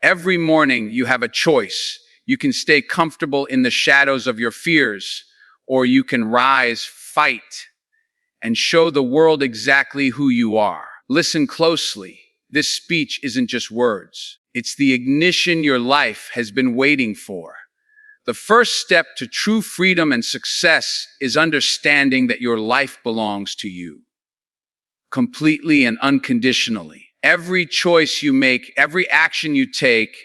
Every morning you have a choice. You can stay comfortable in the shadows of your fears, or you can rise, fight, and show the world exactly who you are. Listen closely. This speech isn't just words. It's the ignition your life has been waiting for. The first step to true freedom and success is understanding that your life belongs to you, completely and unconditionally. Every choice you make, every action you take,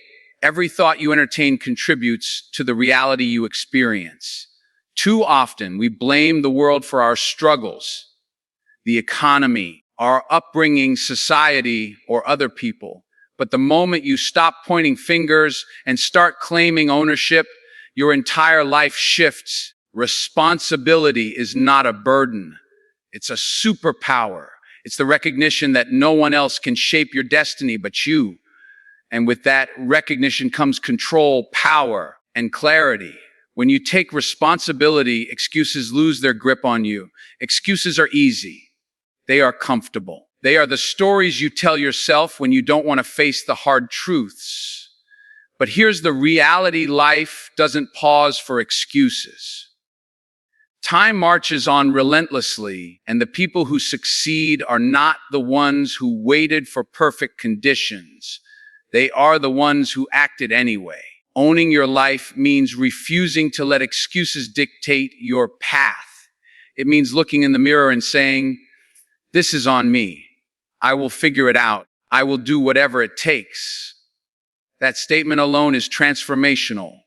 every thought you entertain contributes to the reality you experience. Too often, we blame the world for our struggles, the economy, our upbringing, society, or other people. But the moment you stop pointing fingers and start claiming ownership, your entire life shifts. Responsibility is not a burden. It's a superpower. It's the recognition that no one else can shape your destiny but you. And with that recognition comes control, power, and clarity. When you take responsibility, excuses lose their grip on you. Excuses are easy. They are comfortable. They are the stories you tell yourself when you don't want to face the hard truths. But here's the reality: life doesn't pause for excuses. Time marches on relentlessly, and the people who succeed are not the ones who waited for perfect conditions. They are the ones who acted anyway. Owning your life means refusing to let excuses dictate your path. It means looking in the mirror and saying, "This is on me. I will figure it out. I will do whatever it takes." That statement alone is transformational.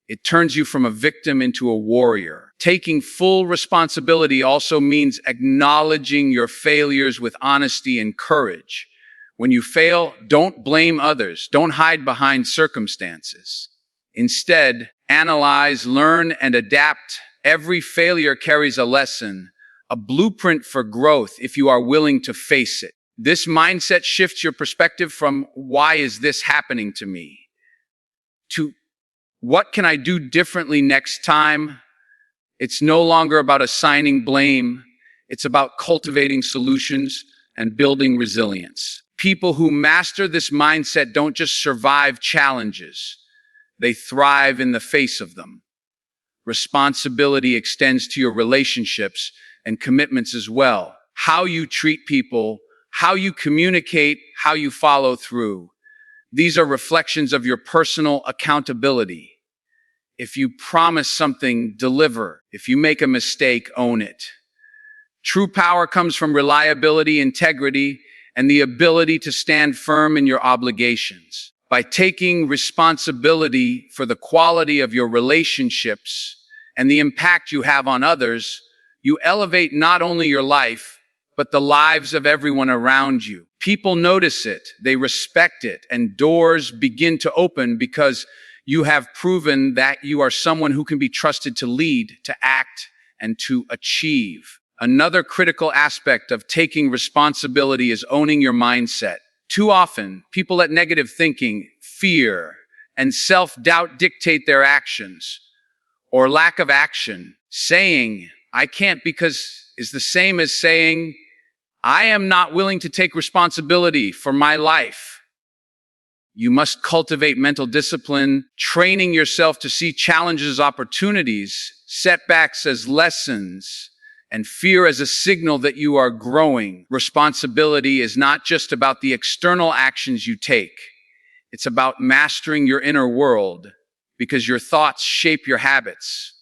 It turns you from a victim into a warrior. Taking full responsibility also means acknowledging your failures with honesty and courage. When you fail, don't blame others. Don't hide behind circumstances. Instead, analyze, learn, and adapt. Every failure carries a lesson, a blueprint for growth if you are willing to face it. This mindset shifts your perspective from "why is this happening to me?" to "what can I do differently next time?" It's no longer about assigning blame. It's about cultivating solutions and building resilience. People who master this mindset don't just survive challenges. They thrive in the face of them. Responsibility extends to your relationships and commitments as well. How you treat people, how you communicate, how you follow through. These are reflections of your personal accountability. If you promise something, deliver. If you make a mistake, own it. True power comes from reliability, integrity, and the ability to stand firm in your obligations. By taking responsibility for the quality of your relationships and the impact you have on others, you elevate not only your life, but the lives of everyone around you. People notice it, they respect it, and doors begin to open because you have proven that you are someone who can be trusted to lead, to act, and to achieve. Another critical aspect of taking responsibility is owning your mindset. Too often, people let negative thinking, fear, and self-doubt dictate their actions, or lack of action. Saying, "I can't because," is the same as saying, "I am not willing to take responsibility for my life." You must cultivate mental discipline, training yourself to see challenges as opportunities, setbacks as lessons, and fear as a signal that you are growing. Responsibility is not just about the external actions you take. It's about mastering your inner world, because your thoughts shape your habits.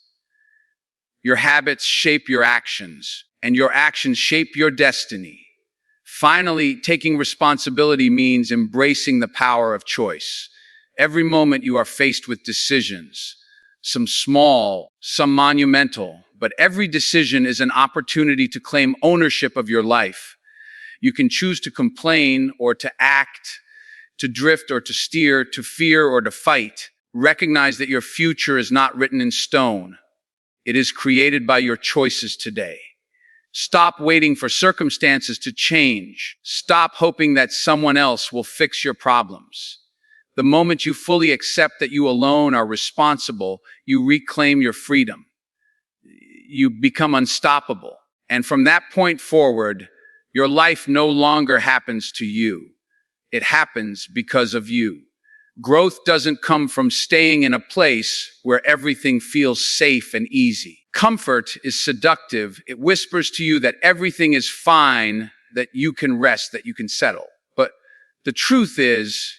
Your habits shape your actions, and your actions shape your destiny. Finally, taking responsibility means embracing the power of choice. Every moment you are faced with decisions, some small, some monumental, but every decision is an opportunity to claim ownership of your life. You can choose to complain or to act, to drift or to steer, to fear or to fight. Recognize that your future is not written in stone. It is created by your choices today. Stop waiting for circumstances to change. Stop hoping that someone else will fix your problems. The moment you fully accept that you alone are responsible, you reclaim your freedom. You become unstoppable. And from that point forward, your life no longer happens to you. It happens because of you. Growth doesn't come from staying in a place where everything feels safe and easy. Comfort is seductive. It whispers to you that everything is fine, that you can rest, that you can settle. But the truth is,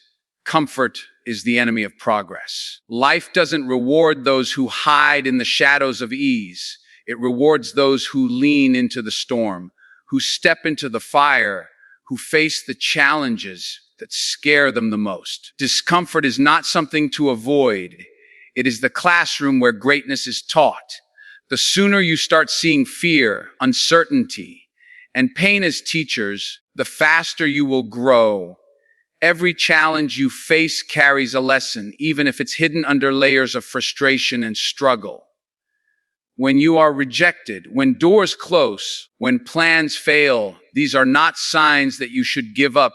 comfort is the enemy of progress. Life doesn't reward those who hide in the shadows of ease. It rewards those who lean into the storm, who step into the fire, who face the challenges that scare them the most. Discomfort is not something to avoid. It is the classroom where greatness is taught. The sooner you start seeing fear, uncertainty, and pain as teachers, the faster you will grow. Every challenge you face carries a lesson, even if it's hidden under layers of frustration and struggle. When you are rejected, when doors close, when plans fail, these are not signs that you should give up.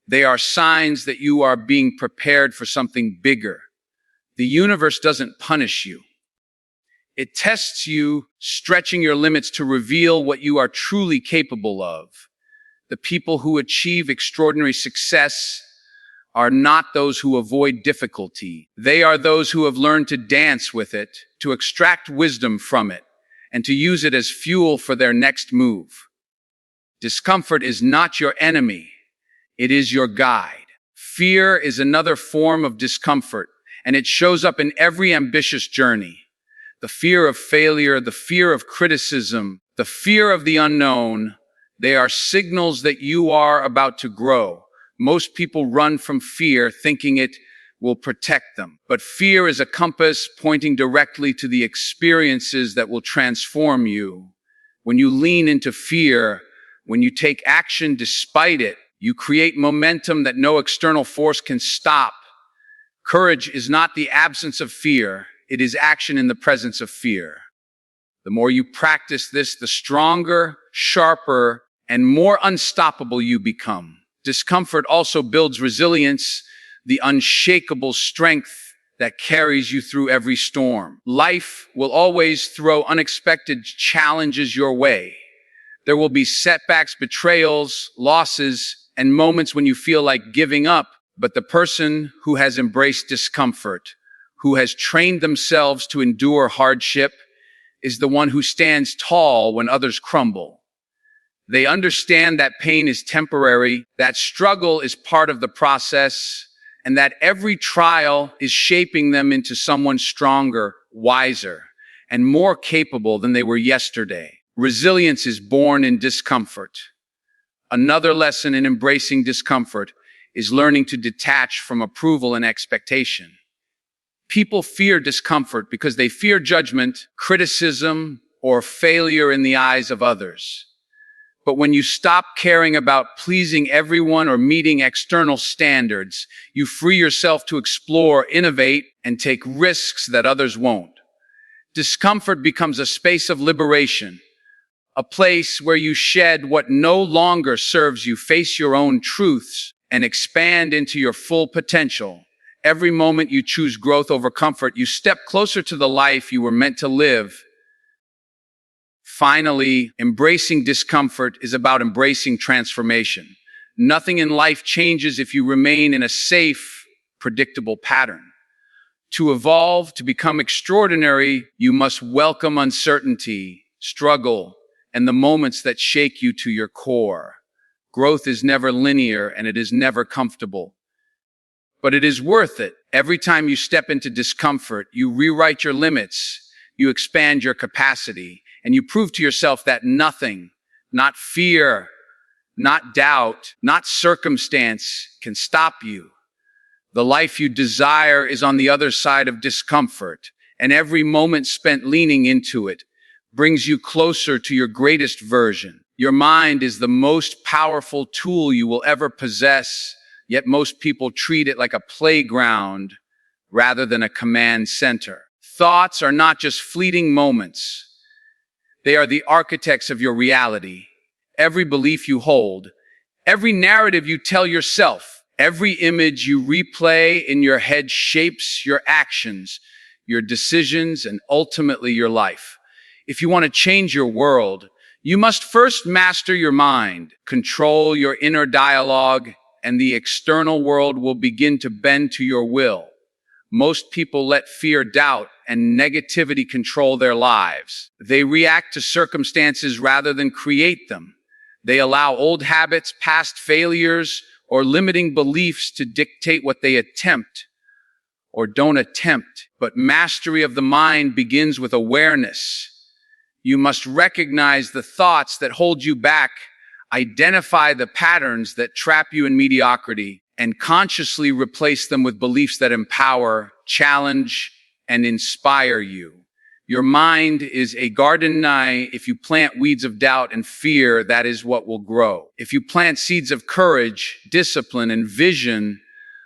They are signs that you are being prepared for something bigger. The universe doesn't punish you. It tests you, stretching your limits to reveal what you are truly capable of. The people who achieve extraordinary success are not those who avoid difficulty. They are those who have learned to dance with it, to extract wisdom from it, and to use it as fuel for their next move. Discomfort is not your enemy. It is your guide. Fear is another form of discomfort, and it shows up in every ambitious journey. The fear of failure, the fear of criticism, the fear of the unknown, they are signals that you are about to grow. Most people run from fear thinking it will protect them. But fear is a compass pointing directly to the experiences that will transform you. When you lean into fear, when you take action despite it, you create momentum that no external force can stop. Courage is not the absence of fear. It is action in the presence of fear. The more you practice this, the stronger, sharper, and more unstoppable you become. Discomfort also builds resilience, the unshakable strength that carries you through every storm. Life will always throw unexpected challenges your way. There will be setbacks, betrayals, losses, and moments when you feel like giving up. But the person who has embraced discomfort, who has trained themselves to endure hardship, is the one who stands tall when others crumble. They understand that pain is temporary, that struggle is part of the process, and that every trial is shaping them into someone stronger, wiser, and more capable than they were yesterday. Resilience is born in discomfort. Another lesson in embracing discomfort is learning to detach from approval and expectation. People fear discomfort because they fear judgment, criticism, or failure in the eyes of others. But when you stop caring about pleasing everyone or meeting external standards, you free yourself to explore, innovate, and take risks that others won't. Discomfort becomes a space of liberation, a place where you shed what no longer serves you, face your own truths, and expand into your full potential. Every moment you choose growth over comfort, you step closer to the life you were meant to live. Finally, embracing discomfort is about embracing transformation. Nothing in life changes if you remain in a safe, predictable pattern. To evolve, to become extraordinary, you must welcome uncertainty, struggle, and the moments that shake you to your core. Growth is never linear and it is never comfortable. But it is worth it. Every time you step into discomfort, you rewrite your limits, you expand your capacity, and you prove to yourself that nothing, not fear, not doubt, not circumstance can stop you. The life you desire is on the other side of discomfort, and every moment spent leaning into it brings you closer to your greatest version. Your mind is the most powerful tool you will ever possess, yet most people treat it like a playground rather than a command center. Thoughts are not just fleeting moments. They are the architects of your reality. Every belief you hold, every narrative you tell yourself, every image you replay in your head shapes your actions, your decisions, and ultimately your life. If you want to change your world, you must first master your mind, control your inner dialogue, and the external world will begin to bend to your will. Most people let fear, doubt, and negativity control their lives. They react to circumstances rather than create them. They allow old habits, past failures, or limiting beliefs to dictate what they attempt or don't attempt. But mastery of the mind begins with awareness. You must recognize the thoughts that hold you back, identify the patterns that trap you in mediocrity, and consciously replace them with beliefs that empower, challenge, and inspire you. Your mind is a garden. If you plant weeds of doubt and fear, that is what will grow. If you plant seeds of courage, discipline, and vision,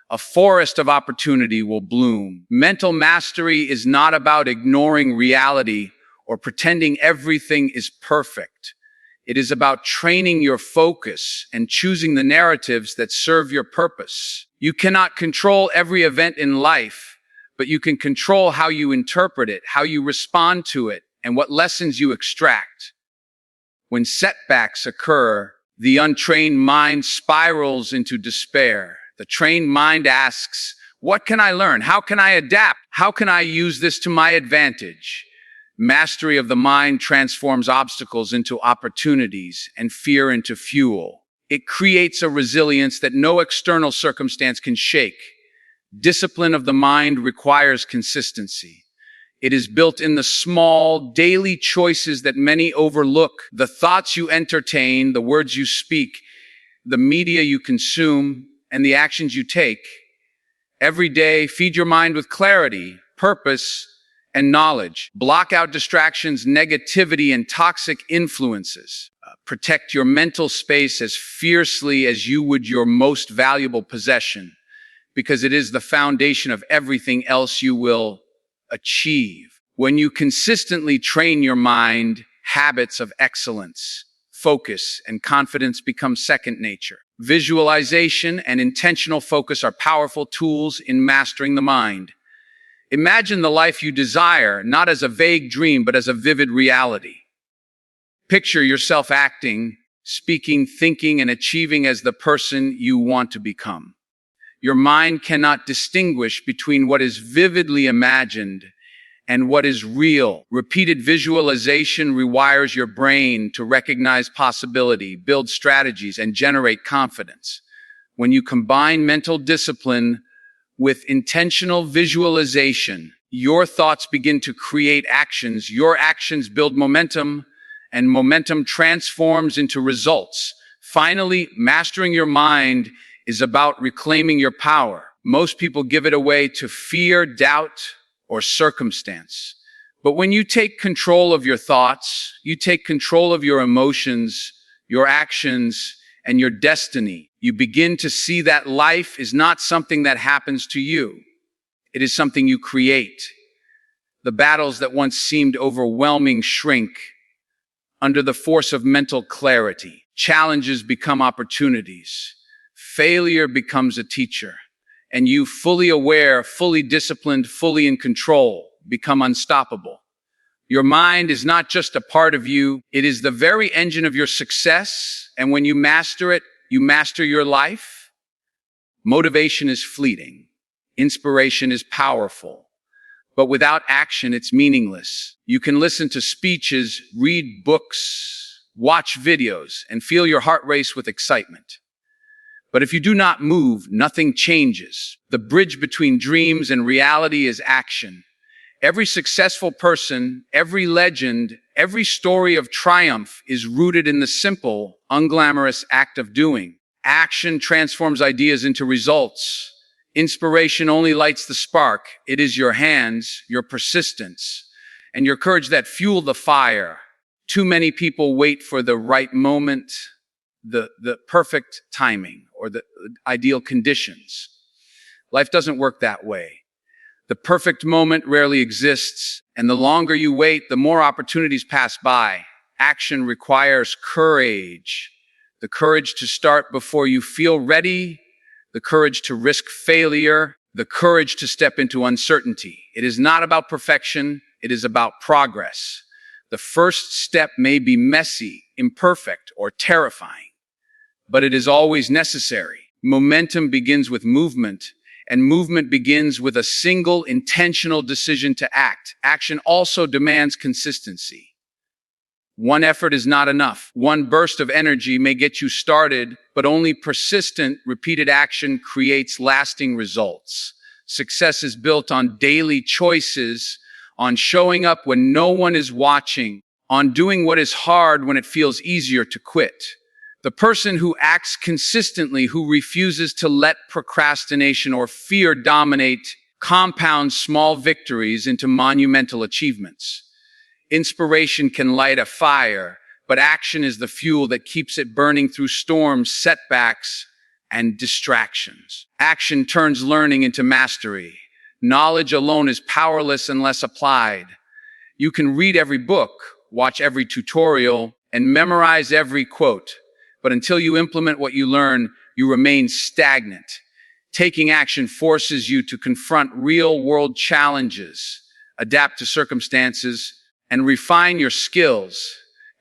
a forest of opportunity will bloom. Mental mastery is not about ignoring reality or pretending everything is perfect. It is about training your focus and choosing the narratives that serve your purpose. You cannot control every event in life, but you can control how you interpret it, how you respond to it, and what lessons you extract. When setbacks occur, the untrained mind spirals into despair. The trained mind asks, what can I learn? How can I adapt? How can I use this to my advantage? Mastery of the mind transforms obstacles into opportunities and fear into fuel. It creates a resilience that no external circumstance can shake. Discipline of the mind requires consistency. It is built in the small, daily choices that many overlook. The thoughts you entertain, the words you speak, the media you consume, and the actions you take. Every day, feed your mind with clarity, purpose, and knowledge. Block out distractions, negativity, and toxic influences. Protect your mental space as fiercely as you would your most valuable possession, because it is the foundation of everything else you will achieve. When you consistently train your mind, habits of excellence, focus, and confidence become second nature. Visualization and intentional focus are powerful tools in mastering the mind. Imagine the life you desire, not as a vague dream, but as a vivid reality. Picture yourself acting, speaking, thinking, and achieving as the person you want to become. Your mind cannot distinguish between what is vividly imagined and what is real. Repeated visualization rewires your brain to recognize possibility, build strategies, and generate confidence. When you combine mental discipline with intentional visualization, your thoughts begin to create actions. Your actions build momentum, and momentum transforms into results. Finally, mastering your mind is about reclaiming your power. Most people give it away to fear, doubt, or circumstance. But when you take control of your thoughts, you take control of your emotions, your actions, and your destiny, you begin to see that life is not something that happens to you. It is something you create. The battles that once seemed overwhelming shrink under the force of mental clarity. Challenges become opportunities. Failure becomes a teacher. And you, fully aware, fully disciplined, fully in control, become unstoppable. Your mind is not just a part of you, it is the very engine of your success. And when you master it, you master your life. Motivation is fleeting. Inspiration is powerful. But without action, it's meaningless. You can listen to speeches, read books, watch videos, and feel your heart race with excitement. But if you do not move, nothing changes. The bridge between dreams and reality is action. Every successful person, every legend, every story of triumph is rooted in the simple, unglamorous act of doing. Action transforms ideas into results. Inspiration only lights the spark. It is your hands, your persistence, and your courage that fuel the fire. Too many people wait for the right moment, the perfect timing, or the ideal conditions. Life doesn't work that way. The perfect moment rarely exists, and the longer you wait, the more opportunities pass by. Action requires courage. The courage to start before you feel ready, the courage to risk failure, the courage to step into uncertainty. It is not about perfection, it is about progress. The first step may be messy, imperfect, or terrifying, but it is always necessary. Momentum begins with movement, and movement begins with a single intentional decision to act. Action also demands consistency. One effort is not enough. One burst of energy may get you started, but only persistent, repeated action creates lasting results. Success is built on daily choices, on showing up when no one is watching, on doing what is hard when it feels easier to quit. The person who acts consistently, who refuses to let procrastination or fear dominate, compounds small victories into monumental achievements. Inspiration can light a fire, but action is the fuel that keeps it burning through storms, setbacks, and distractions. Action turns learning into mastery. Knowledge alone is powerless unless applied. You can read every book, watch every tutorial, and memorize every quote, but until you implement what you learn, you remain stagnant. Taking action forces you to confront real-world challenges, adapt to circumstances, and refine your skills.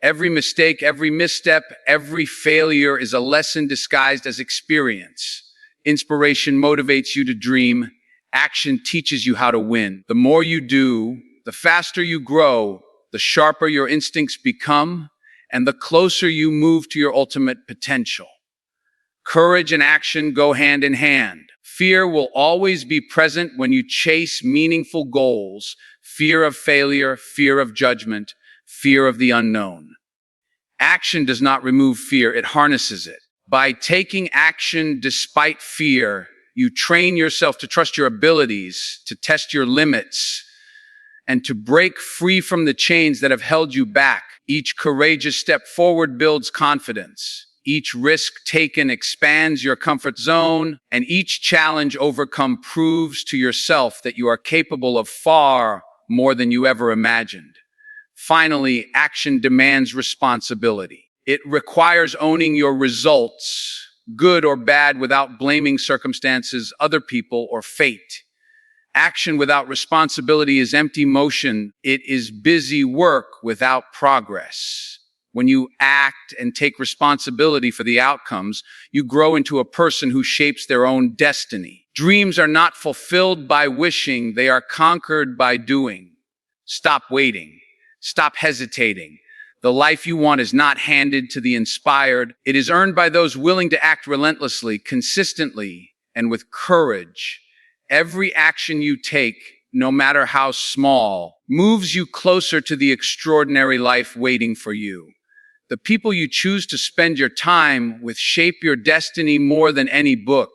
Every mistake, every misstep, every failure is a lesson disguised as experience. Inspiration motivates you to dream. Action teaches you how to win. The more you do, the faster you grow, the sharper your instincts become, and the closer you move to your ultimate potential. Courage and action go hand in hand. Fear will always be present when you chase meaningful goals. Fear of failure, fear of judgment, fear of the unknown. Action does not remove fear, it harnesses it. By taking action despite fear, you train yourself to trust your abilities, to test your limits, and to break free from the chains that have held you back. Each courageous step forward builds confidence. Each risk taken expands your comfort zone, and each challenge overcome proves to yourself that you are capable of far more than you ever imagined. Finally, action demands responsibility. It requires owning your results, good or bad, without blaming circumstances, other people, or fate. Action without responsibility is empty motion. It is busy work without progress. When you act and take responsibility for the outcomes, you grow into a person who shapes their own destiny. Dreams are not fulfilled by wishing, they are conquered by doing. Stop waiting. Stop hesitating. The life you want is not handed to the inspired. It is earned by those willing to act relentlessly, consistently, and with courage. Every action you take, no matter how small, moves you closer to the extraordinary life waiting for you. The people you choose to spend your time with shape your destiny more than any book,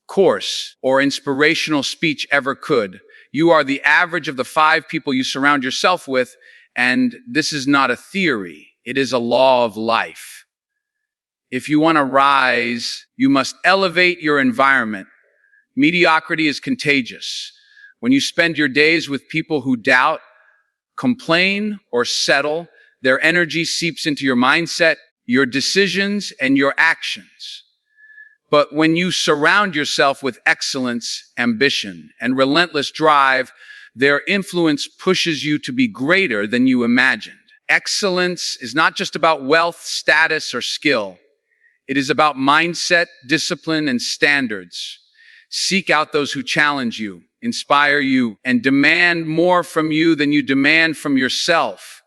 course, or inspirational speech ever could. You are the average of the 5 people you surround yourself with, and this is not a theory. It is a law of life. If you want to rise, you must elevate your environment. Mediocrity is contagious. When you spend your days with people who doubt, complain, or settle, their energy seeps into your mindset, your decisions, and your actions. But when you surround yourself with excellence, ambition, and relentless drive, their influence pushes you to be greater than you imagined. Excellence is not just about wealth, status, or skill. It is about mindset, discipline, and standards. Seek out those who challenge you, inspire you, and demand more from you than you demand from yourself.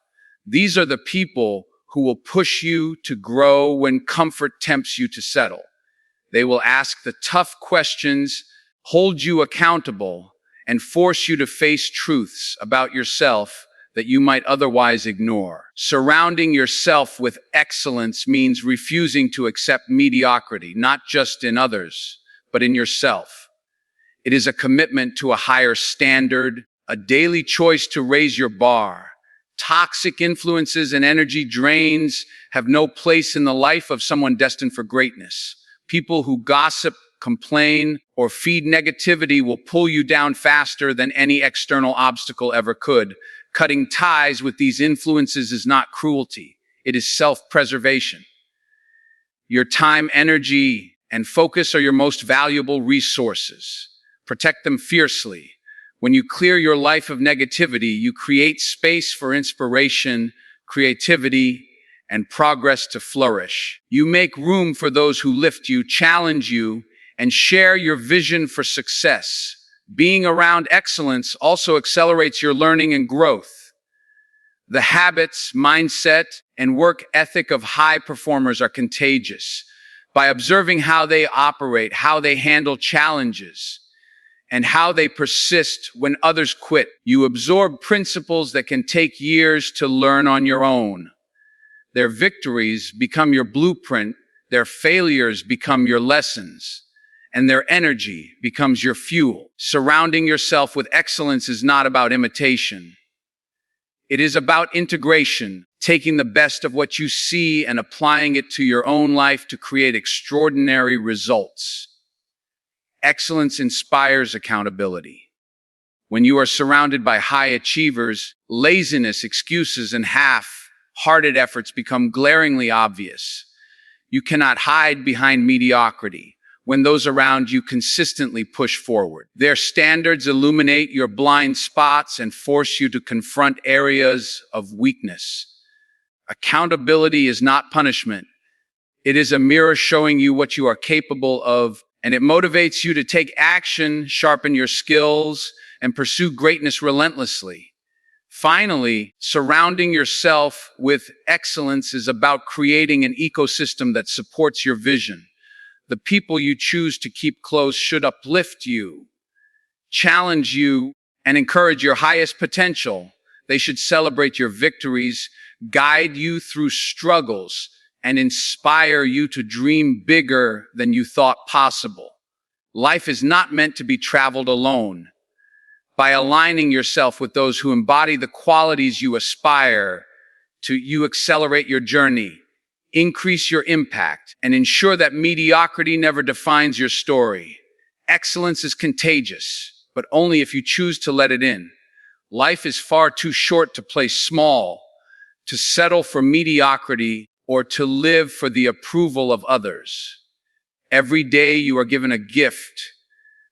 These are the people who will push you to grow when comfort tempts you to settle. They will ask the tough questions, hold you accountable, and force you to face truths about yourself that you might otherwise ignore. Surrounding yourself with excellence means refusing to accept mediocrity, not just in others, but in yourself. It is a commitment to a higher standard, a daily choice to raise your bar. Toxic influences and energy drains have no place in the life of someone destined for greatness. People who gossip, complain, or feed negativity will pull you down faster than any external obstacle ever could. Cutting ties with these influences is not cruelty. It is self-preservation. Your time, energy, and focus are your most valuable resources. Protect them fiercely. When you clear your life of negativity, you create space for inspiration, creativity, and progress to flourish. You make room for those who lift you, challenge you, and share your vision for success. Being around excellence also accelerates your learning and growth. The habits, mindset, and work ethic of high performers are contagious. By observing how they operate, how they handle challenges, and how they persist when others quit, you absorb principles that can take years to learn on your own. Their victories become your blueprint, their failures become your lessons, and their energy becomes your fuel. Surrounding yourself with excellence is not about imitation. It is about integration, taking the best of what you see and applying it to your own life to create extraordinary results. Excellence inspires accountability. When you are surrounded by high achievers, laziness, excuses, and half-hearted efforts become glaringly obvious. You cannot hide behind mediocrity when those around you consistently push forward. Their standards illuminate your blind spots and force you to confront areas of weakness. Accountability is not punishment. It is a mirror showing you what you are capable of, and it motivates you to take action, sharpen your skills, and pursue greatness relentlessly. Finally, surrounding yourself with excellence is about creating an ecosystem that supports your vision. The people you choose to keep close should uplift you, challenge you, and encourage your highest potential. They should celebrate your victories, guide you through struggles, and inspire you to dream bigger than you thought possible. Life is not meant to be traveled alone. By aligning yourself with those who embody the qualities you aspire to, you accelerate your journey, increase your impact, and ensure that mediocrity never defines your story. Excellence is contagious, but only if you choose to let it in. Life is far too short to play small, to settle for mediocrity, or to live for the approval of others. Every day you are given a gift,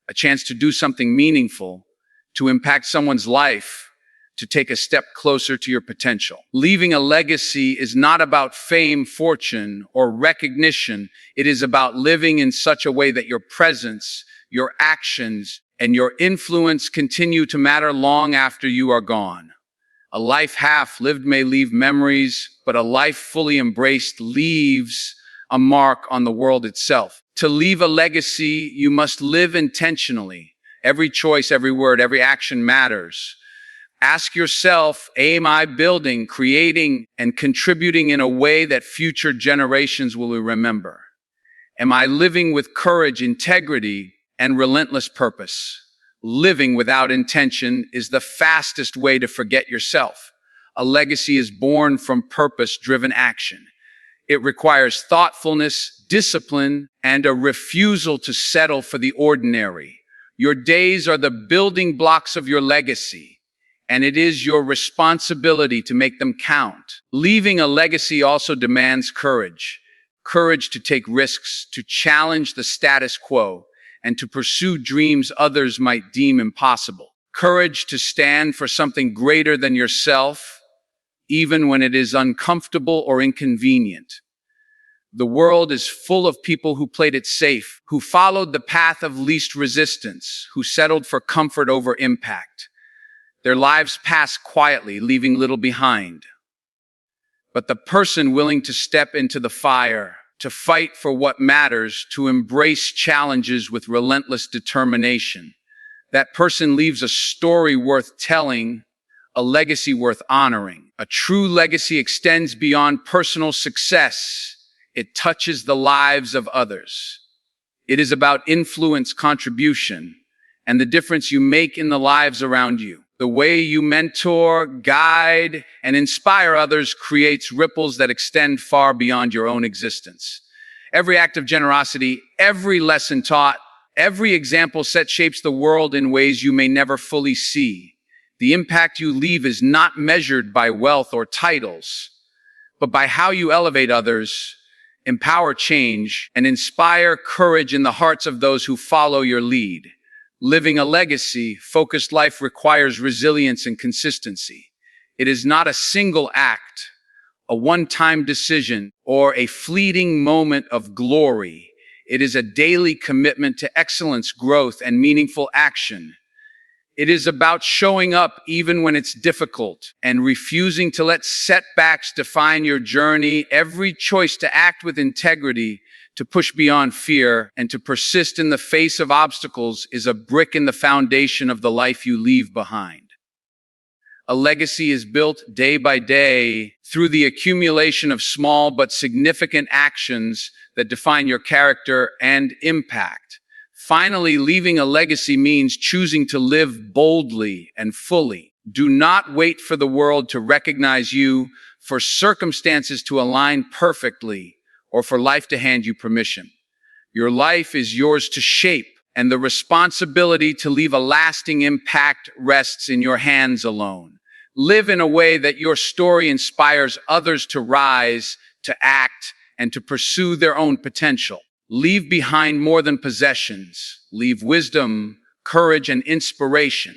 a chance to do something meaningful, to impact someone's life, to take a step closer to your potential. Leaving a legacy is not about fame, fortune, or recognition. It is about living in such a way that your presence, your actions, and your influence continue to matter long after you are gone. A life half lived may leave memories, but a life fully embraced leaves a mark on the world itself. To leave a legacy, you must live intentionally. Every choice, every word, every action matters. Ask yourself, am I building, creating, and contributing in a way that future generations will remember? Am I living with courage, integrity, and relentless purpose? Living without intention is the fastest way to forget yourself. A legacy is born from purpose-driven action. It requires thoughtfulness, discipline, and a refusal to settle for the ordinary. Your days are the building blocks of your legacy, and it is your responsibility to make them count. Leaving a legacy also demands courage. Courage to take risks, to challenge the status quo, and to pursue dreams others might deem impossible. Courage to stand for something greater than yourself, even when it is uncomfortable or inconvenient. The world is full of people who played it safe, who followed the path of least resistance, who settled for comfort over impact. Their lives pass quietly, leaving little behind. But the person willing to step into the fire, to fight for what matters, to embrace challenges with relentless determination, that person leaves a story worth telling, a legacy worth honoring. A true legacy extends beyond personal success. It touches the lives of others. It is about influence, contribution, and the difference you make in the lives around you. The way you mentor, guide, and inspire others creates ripples that extend far beyond your own existence. Every act of generosity, every lesson taught, every example set shapes the world in ways you may never fully see. The impact you leave is not measured by wealth or titles, but by how you elevate others, empower change, and inspire courage in the hearts of those who follow your lead. Living a legacy-focused life requires resilience and consistency. It is not a single act a one-time decision, or a fleeting moment of glory. It is a daily commitment to excellence, growth, and meaningful action. It is about showing up even when it's difficult and refusing to let setbacks define your journey. Every choice to act with integrity, to push beyond fear, and to persist in the face of obstacles is a brick in the foundation of the life you leave behind. A legacy is built day by day through the accumulation of small but significant actions that define your character and impact. Finally, leaving a legacy means choosing to live boldly and fully. Do not wait for the world to recognize you, for circumstances to align perfectly, or for life to hand you permission. Your life is yours to shape, and the responsibility to leave a lasting impact rests in your hands alone. Live in a way that your story inspires others to rise, to act, and to pursue their own potential. Leave behind more than possessions. Leave wisdom, courage, and inspiration.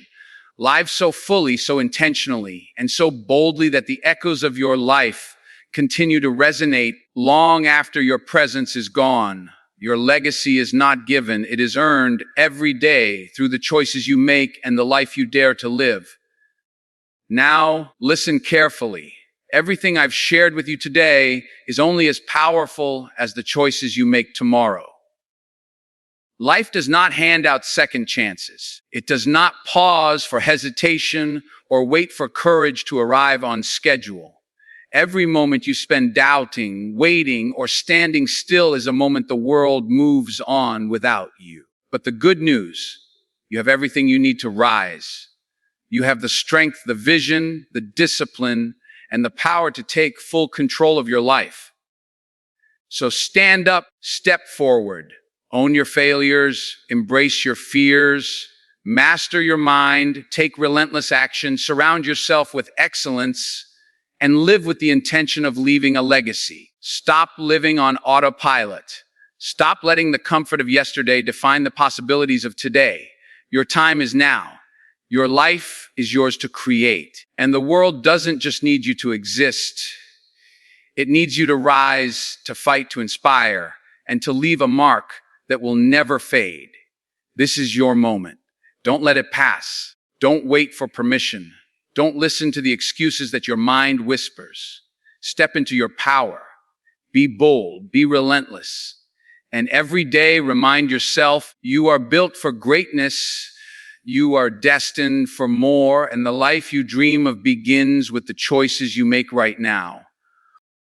Live so fully, so intentionally, and so boldly that the echoes of your life continue to resonate long after your presence is gone. Your legacy is not given, it is earned every day through the choices you make and the life you dare to live. Now, listen carefully. Everything I've shared with you today is only as powerful as the choices you make tomorrow. Life does not hand out second chances. It does not pause for hesitation or wait for courage to arrive on schedule. Every moment you spend doubting, waiting, or standing still is a moment the world moves on without you. But the good news, you have everything you need to rise. You have the strength, the vision, the discipline, and the power to take full control of your life. So stand up, step forward, own your failures, embrace your fears, master your mind, take relentless action, surround yourself with excellence, and live with the intention of leaving a legacy. Stop living on autopilot. Stop letting the comfort of yesterday define the possibilities of today. Your time is now. Your life is yours to create. And the world doesn't just need you to exist. It needs you to rise, to fight, to inspire, and to leave a mark that will never fade. This is your moment. Don't let it pass. Don't wait for permission. Don't listen to the excuses that your mind whispers. Step into your power. Be bold. Be relentless. And every day remind yourself you are built for greatness. You are destined for more, and the life you dream of begins with the choices you make right now.